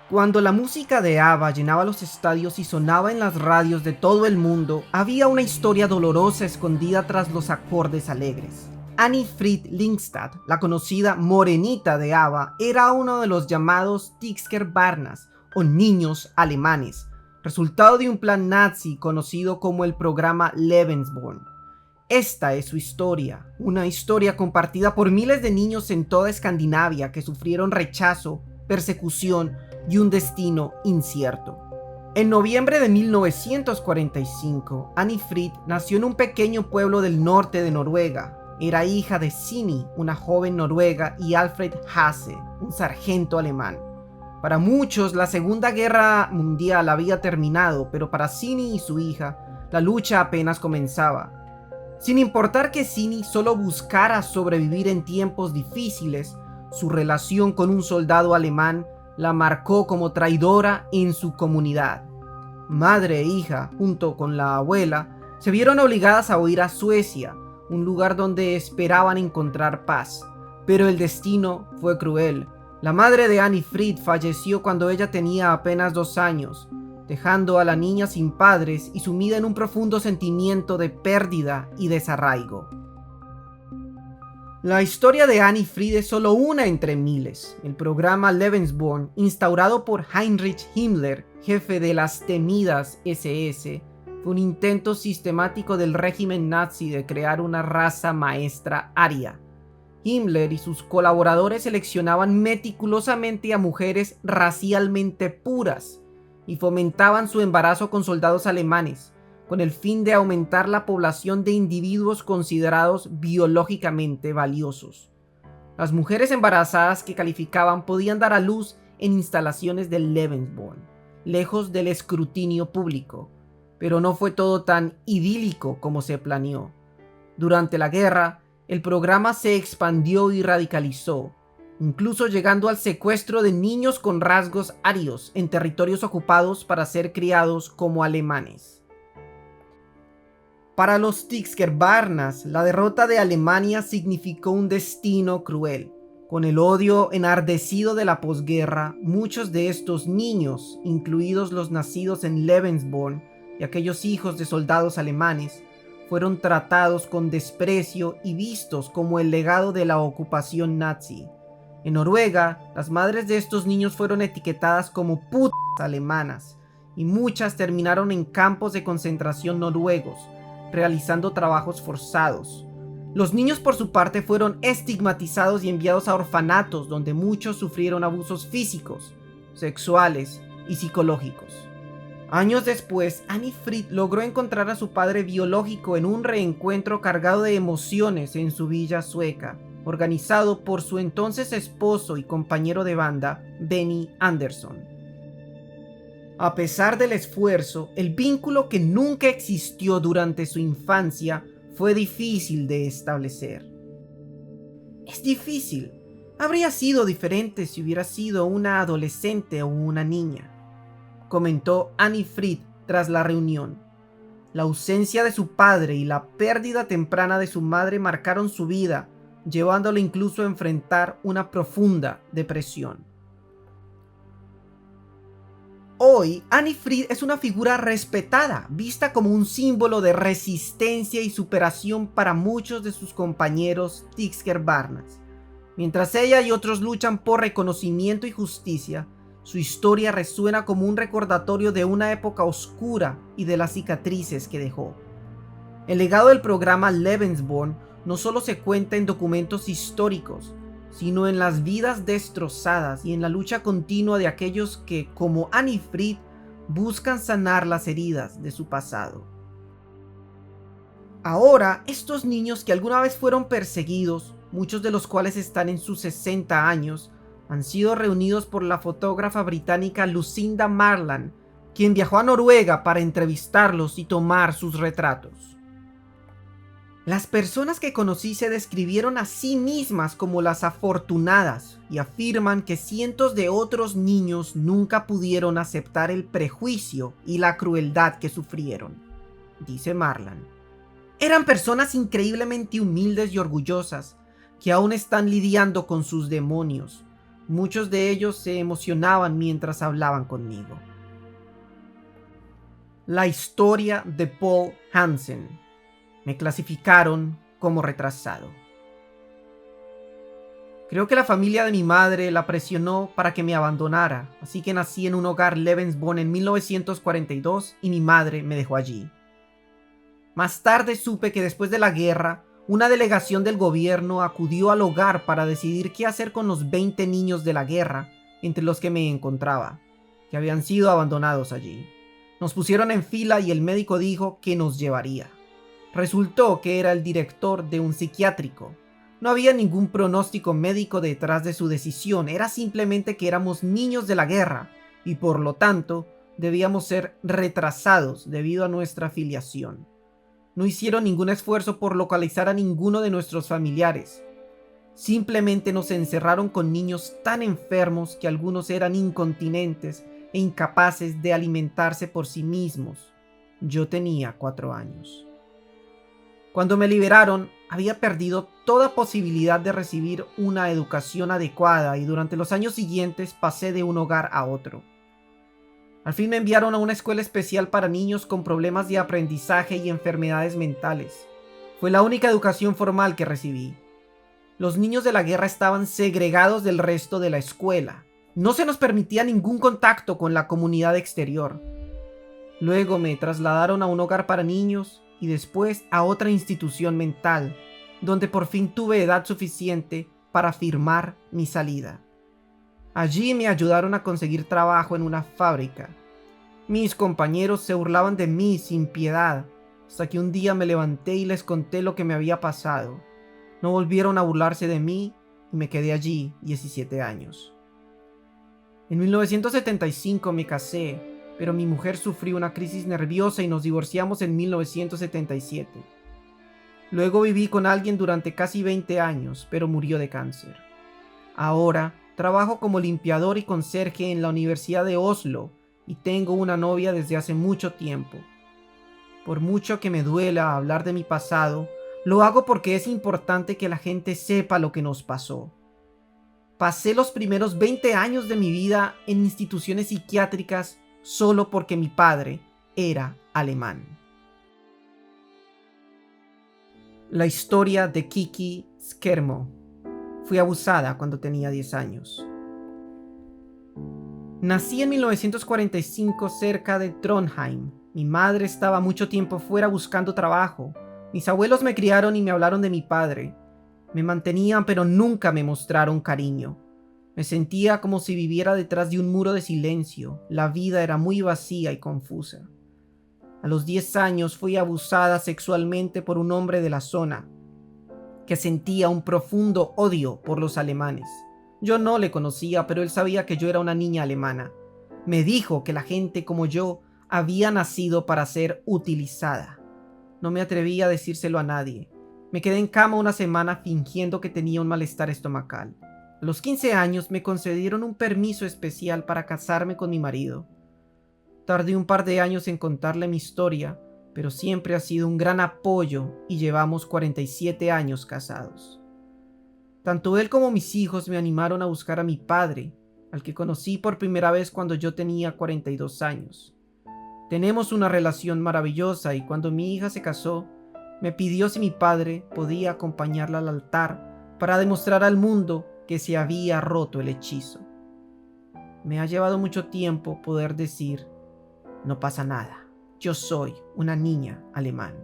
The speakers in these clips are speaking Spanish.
Cuando la música de ABBA llenaba los estadios y sonaba en las radios de todo el mundo, había una historia dolorosa escondida tras los acordes alegres. Annie Fried Lyngstad, la conocida morenita de ABBA, era uno de los llamados Tixker-Barnas, o niños alemanes, resultado de un plan nazi conocido como el programa Lebensborn. Esta es su historia, una historia compartida por miles de niños en toda Escandinavia que sufrieron rechazo, persecución y un destino incierto. En noviembre de 1945, Annie Fried nació en un pequeño pueblo del norte de Noruega. Era hija de Sini, una joven noruega, y Alfred Hasse, un sargento alemán. Para muchos, la Segunda Guerra Mundial había terminado, pero para Sini y su hija, la lucha apenas comenzaba. Sin importar que Sini solo buscara sobrevivir en tiempos difíciles, su relación con un soldado alemán la marcó como traidora en su comunidad. Madre e hija, junto con la abuela, se vieron obligadas a huir a Suecia, un lugar donde esperaban encontrar paz. Pero el destino fue cruel. La madre de Annie Fried falleció cuando ella tenía apenas 2 años, dejando a la niña sin padres y sumida en un profundo sentimiento de pérdida y desarraigo. La historia de Annie Fried es solo una entre miles. El programa Lebensborn, instaurado por Heinrich Himmler, jefe de las temidas SS, fue un intento sistemático del régimen nazi de crear una raza maestra aria. Himmler y sus colaboradores seleccionaban meticulosamente a mujeres racialmente puras y fomentaban su embarazo con soldados alemanes, con el fin de aumentar la población de individuos considerados biológicamente valiosos. Las mujeres embarazadas que calificaban podían dar a luz en instalaciones del Lebensborn, lejos del escrutinio público, pero no fue todo tan idílico como se planeó. Durante la guerra, el programa se expandió y radicalizó, incluso llegando al secuestro de niños con rasgos arios en territorios ocupados para ser criados como alemanes. Para los Tixker-Barnas, la derrota de Alemania significó un destino cruel. Con el odio enardecido de la posguerra, muchos de estos niños, incluidos los nacidos en Lebensborn y aquellos hijos de soldados alemanes, fueron tratados con desprecio y vistos como el legado de la ocupación nazi. En Noruega, las madres de estos niños fueron etiquetadas como putas alemanas, y muchas terminaron en campos de concentración noruegos, realizando trabajos forzados. Los niños, por su parte, fueron estigmatizados y enviados a orfanatos donde muchos sufrieron abusos físicos, sexuales y psicológicos. Años después, Annie Fried logró encontrar a su padre biológico en un reencuentro cargado de emociones en su villa sueca, organizado por su entonces esposo y compañero de banda, Benny Andersson. A pesar del esfuerzo, el vínculo que nunca existió durante su infancia fue difícil de establecer. Es difícil. Habría sido diferente si hubiera sido una adolescente o una niña, comentó Annie Fried tras la reunión. La ausencia de su padre y la pérdida temprana de su madre marcaron su vida, llevándole incluso a enfrentar una profunda depresión. Hoy, Annie Fried es una figura respetada, vista como un símbolo de resistencia y superación para muchos de sus compañeros Tixker-Barnas. Mientras ella y otros luchan por reconocimiento y justicia, su historia resuena como un recordatorio de una época oscura y de las cicatrices que dejó. El legado del programa Lebensborn no solo se cuenta en documentos históricos, sino en las vidas destrozadas y en la lucha continua de aquellos que, como Annie Fried, buscan sanar las heridas de su pasado. Ahora, estos niños que alguna vez fueron perseguidos, muchos de los cuales están en sus 60 años, han sido reunidos por la fotógrafa británica Lucinda Marland, quien viajó a Noruega para entrevistarlos y tomar sus retratos. Las personas que conocí se describieron a sí mismas como las afortunadas y afirman que cientos de otros niños nunca pudieron aceptar el prejuicio y la crueldad que sufrieron, dice Marland. Eran personas increíblemente humildes y orgullosas que aún están lidiando con sus demonios. Muchos de ellos se emocionaban mientras hablaban conmigo. La historia de Paul Hansen. Me clasificaron como retrasado. Creo que la familia de mi madre la presionó para que me abandonara, así que nací en un hogar Lebensborn en 1942 y mi madre me dejó allí. Más tarde supe que después de la guerra, una delegación del gobierno acudió al hogar para decidir qué hacer con los 20 niños de la guerra, entre los que me encontraba, que habían sido abandonados allí. Nos pusieron en fila y el médico dijo que nos llevaría. Resultó que era el director de un psiquiátrico. No había ningún pronóstico médico detrás de su decisión, era simplemente que éramos niños de la guerra y por lo tanto debíamos ser retrasados debido a nuestra filiación. No hicieron ningún esfuerzo por localizar a ninguno de nuestros familiares. Simplemente nos encerraron con niños tan enfermos que algunos eran incontinentes e incapaces de alimentarse por sí mismos. Yo tenía 4 años. Cuando me liberaron, había perdido toda posibilidad de recibir una educación adecuada y durante los años siguientes pasé de un hogar a otro. Al fin me enviaron a una escuela especial para niños con problemas de aprendizaje y enfermedades mentales. Fue la única educación formal que recibí. Los niños de la guerra estaban segregados del resto de la escuela. No se nos permitía ningún contacto con la comunidad exterior. Luego me trasladaron a un hogar para niños y después a otra institución mental, donde por fin tuve edad suficiente para firmar mi salida. Allí me ayudaron a conseguir trabajo en una fábrica. Mis compañeros se burlaban de mí sin piedad, hasta que un día me levanté y les conté lo que me había pasado. No volvieron a burlarse de mí y me quedé allí 17 años. En 1975 me casé, pero mi mujer sufrió una crisis nerviosa y nos divorciamos en 1977. Luego viví con alguien durante casi 20 años, pero murió de cáncer. Ahora trabajo como limpiador y conserje en la Universidad de Oslo y tengo una novia desde hace mucho tiempo. Por mucho que me duela hablar de mi pasado, lo hago porque es importante que la gente sepa lo que nos pasó. Pasé los primeros 20 años de mi vida en instituciones psiquiátricas solo porque mi padre era alemán. La historia de Kiki Skermo. Fui abusada cuando tenía 10 años. Nací en 1945 cerca de Trondheim. Mi madre estaba mucho tiempo fuera buscando trabajo. Mis abuelos me criaron y me hablaron de mi padre. Me mantenían pero nunca me mostraron cariño. Me sentía como si viviera detrás de un muro de silencio. La vida era muy vacía y confusa. A los 10 años fui abusada sexualmente por un hombre de la zona, que sentía un profundo odio por los alemanes. Yo no le conocía, pero él sabía que yo era una niña alemana. Me dijo que la gente como yo había nacido para ser utilizada. No me atreví a decírselo a nadie. Me quedé en cama una semana fingiendo que tenía un malestar estomacal. A los 15 años me concedieron un permiso especial para casarme con mi marido. Tardé un par de años en contarle mi historia, pero siempre ha sido un gran apoyo y llevamos 47 años casados. Tanto él como mis hijos me animaron a buscar a mi padre, al que conocí por primera vez cuando yo tenía 42 años. Tenemos una relación maravillosa y cuando mi hija se casó, me pidió si mi padre podía acompañarla al altar para demostrar al mundo que se había roto el hechizo. Me ha llevado mucho tiempo poder decir, no pasa nada, yo soy una niña alemán.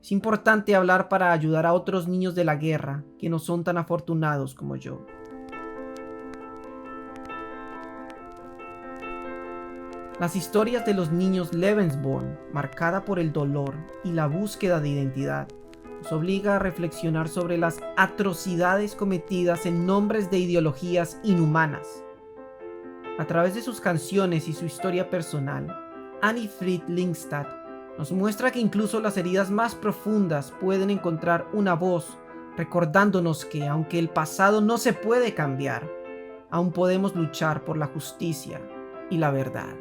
Es importante hablar para ayudar a otros niños de la guerra que no son tan afortunados como yo. Las historias de los niños Lebensborn, marcada por el dolor y la búsqueda de identidad, nos obliga a reflexionar sobre las atrocidades cometidas en nombres de ideologías inhumanas. A través de sus canciones y su historia personal, Anni-Frid Lyngstad nos muestra que incluso las heridas más profundas pueden encontrar una voz, recordándonos que, aunque el pasado no se puede cambiar, aún podemos luchar por la justicia y la verdad.